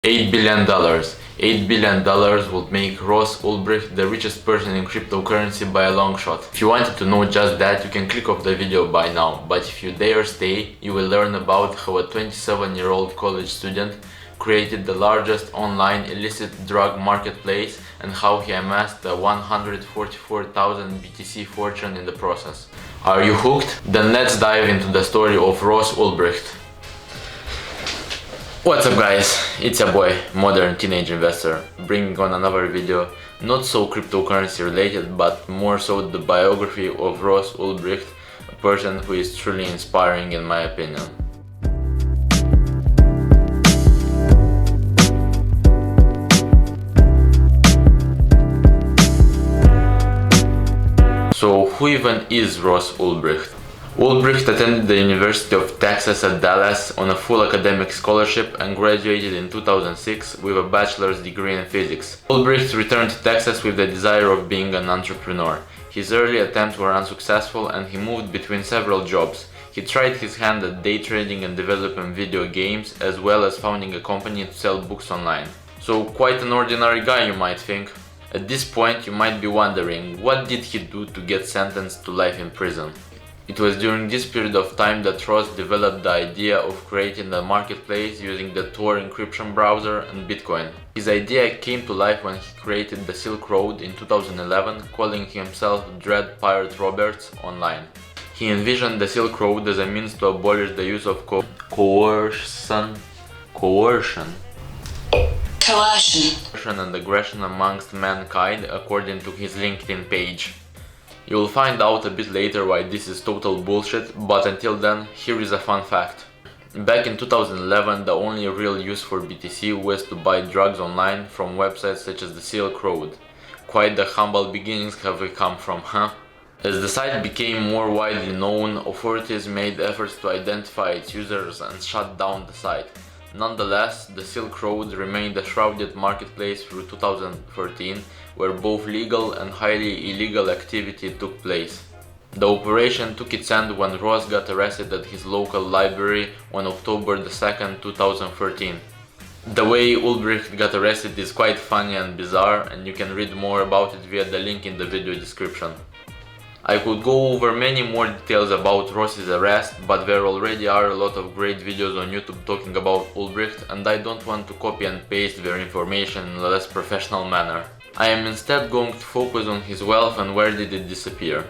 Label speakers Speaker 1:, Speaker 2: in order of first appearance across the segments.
Speaker 1: $8 billion. $8 billion would make Ross Ulbricht the richest person in cryptocurrency by a long shot. If you wanted to know just that, you can click off the video by now, but if you dare stay, you will learn about how a 27-year-old college student created the largest online illicit drug marketplace and how he amassed a 144,000 BTC fortune in the process. Are you hooked? Then let's dive into the story of Ross Ulbricht. What's up guys, it's your boy, Modern Teenage Investor, bringing on another video, not so cryptocurrency related, but more so the biography of Ross Ulbricht, a person who is truly inspiring in my opinion. So who even is Ross Ulbricht? Ulbricht attended the University of Texas at Dallas on a full academic scholarship and graduated in 2006 with a bachelor's degree in physics. Ulbricht returned to Texas with the desire of being an entrepreneur. His early attempts were unsuccessful and he moved between several jobs. He tried his hand at day trading and developing video games, as well as founding a company to sell books online. So quite an ordinary guy, you might think. At this point you might be wondering, what did he do to get sentenced to life in prison? It was during this period of time that Ross developed the idea of creating a marketplace using the Tor encryption browser and Bitcoin. His idea came to life when he created the Silk Road in 2011, calling himself Dread Pirate Roberts online. He envisioned the Silk Road as a means to abolish the use of coercion and aggression amongst mankind, according to his LinkedIn page. You'll find out a bit later why this is total bullshit, but until then, here is a fun fact. Back in 2011, the only real use for BTC was to buy drugs online from websites such as the Silk Road. Quite the humble beginnings have we come from, huh? As the site became more widely known, authorities made efforts to identify its users and shut down the site. Nonetheless, the Silk Road remained a shrouded marketplace through 2013, where both legal and highly illegal activity took place. The operation took its end when Ross got arrested at his local library on October 2nd, 2013. The way Ulbricht got arrested is quite funny and bizarre, and you can read more about it via the link in the video description. I could go over many more details about Ross's arrest, but there already are a lot of great videos on YouTube talking about Ulbricht, and I don't want to copy and paste their information in a less professional manner. I am instead going to focus on his wealth and where did it disappear.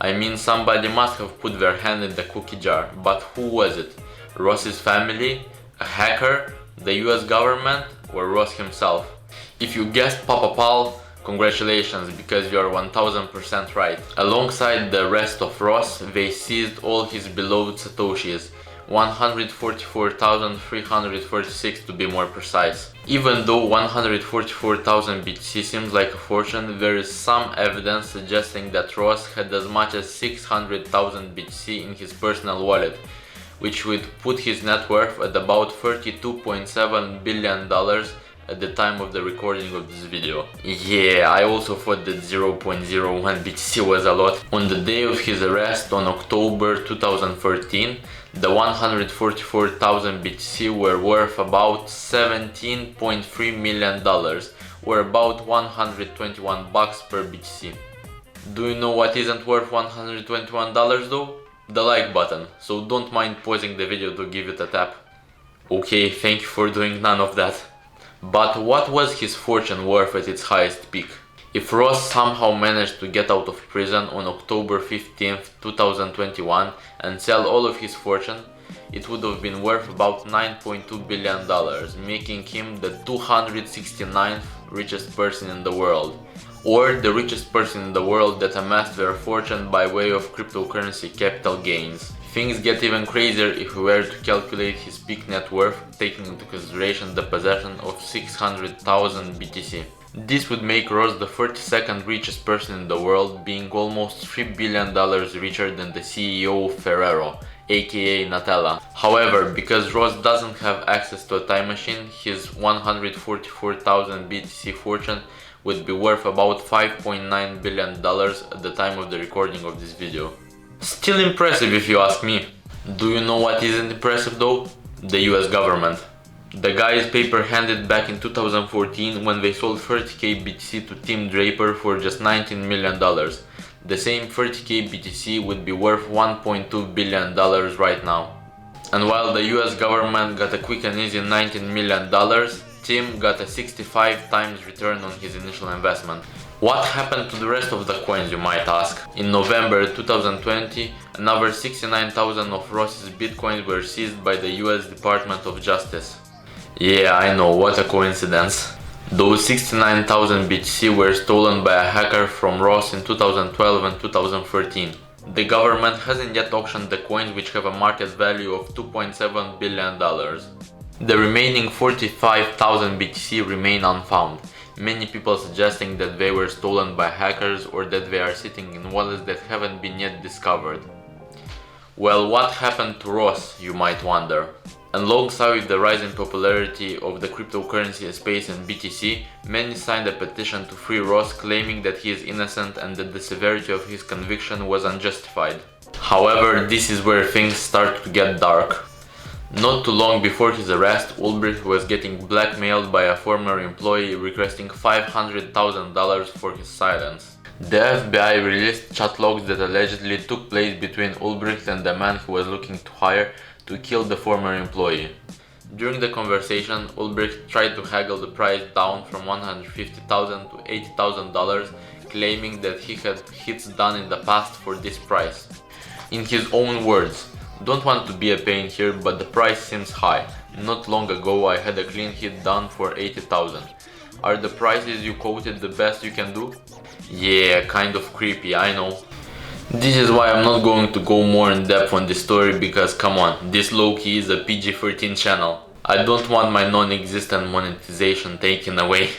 Speaker 1: I mean, somebody must have put their hand in the cookie jar, but who was it? Ross's family? A hacker? The US government? Or Ross himself? If you guessed Papa Pal, congratulations, because you are 1000% right. Alongside the rest of Ross, they seized all his beloved Satoshis, 144,346 to be more precise. Even though 144,000 BTC seems like a fortune, there is some evidence suggesting that Ross had as much as 600,000 BTC in his personal wallet, which would put his net worth at about $32.7 billion at the time of the recording of this video. Yeah, I also thought that 0.01 BTC was a lot. On the day of his arrest on October 2013, the 144,000 BTC were worth about $17.3 million, or about 121 bucks per BTC. Do you know what isn't worth $121 though? The like button, so don't mind pausing the video to give it a tap. Okay, thank you for doing none of that. But what was his fortune worth at its highest peak? If Ross somehow managed to get out of prison on October 15, 2021 and sell all of his fortune, it would have been worth about $9.2 billion, making him the 269th richest person in the world, or the richest person in the world that amassed their fortune by way of cryptocurrency capital gains. Things get even crazier if we were to calculate his peak net worth, taking into consideration the possession of 600,000 BTC. This would make Ross the 32nd richest person in the world, being almost $3 billion richer than the CEO of Ferrero, aka Nutella. However, because Ross doesn't have access to a time machine, his 144,000 BTC fortune would be worth about $5.9 billion at the time of the recording of this video. Still impressive if you ask me. Do you know what isn't impressive though? The US government. The guy's paper handed back in 2014 when they sold 30k BTC to Tim Draper for just $19 million. The same 30k BTC would be worth $1.2 billion right now. And while the US government got a quick and easy $19 million, Tim got a 65 times return on his initial investment. What happened to the rest of the coins, you might ask? In November 2020, another 69,000 of Ross's bitcoins were seized by the US Department of Justice. Yeah, I know, what a coincidence. Those 69,000 BTC were stolen by a hacker from Ross in 2012 and 2013. The government hasn't yet auctioned the coins, which have a market value of $2.7 billion. The remaining 45,000 BTC remain unfound, many people suggesting that they were stolen by hackers or that they are sitting in wallets that haven't been yet discovered. Well, what happened to Ross, you might wonder? Alongside the rise in popularity of the cryptocurrency space and BTC, many signed a petition to free Ross, claiming that he is innocent and that the severity of his conviction was unjustified. However, this is where things start to get dark. Not too long before his arrest, Ulbricht was getting blackmailed by a former employee requesting $500,000 for his silence. The FBI released chat logs that allegedly took place between Ulbricht and the man he was looking to hire to kill the former employee. During the conversation, Ulbricht tried to haggle the price down from $150,000 to $80,000, claiming that he had hits done in the past for this price. In his own words, "Don't want to be a pain here, but the price seems high. Not long ago I had a clean hit done for $80,000. Are the prices you quoted the best you can do?" Yeah, kind of creepy, I know. This is why I'm not going to go more in depth on this story, because come on, this low-key is a PG-13 channel. I don't want my non-existent monetization taken away.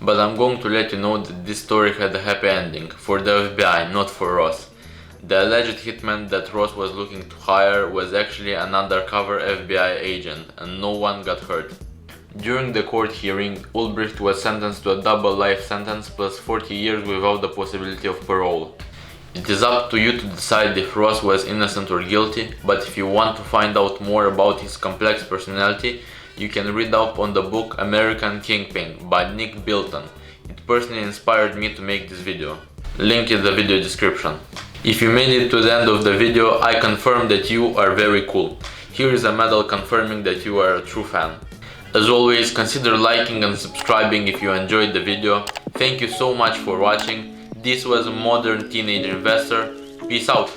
Speaker 1: But I'm going to let you know that this story had a happy ending, for the FBI, not for Ross. The alleged hitman that Ross was looking to hire was actually an undercover FBI agent, and no one got hurt. During the court hearing, Ulbricht was sentenced to a double life sentence plus 40 years without the possibility of parole. It is up to you to decide if Ross was innocent or guilty, but if you want to find out more about his complex personality, you can read up on the book American Kingpin by Nick Bilton. It personally inspired me to make this video. Link in the video description. If you made it to the end of the video, I confirm that you are very cool. Here is a medal confirming that you are a true fan. As always, consider liking and subscribing if you enjoyed the video. Thank you so much for watching. This was Modern Teenage Investor. Peace out.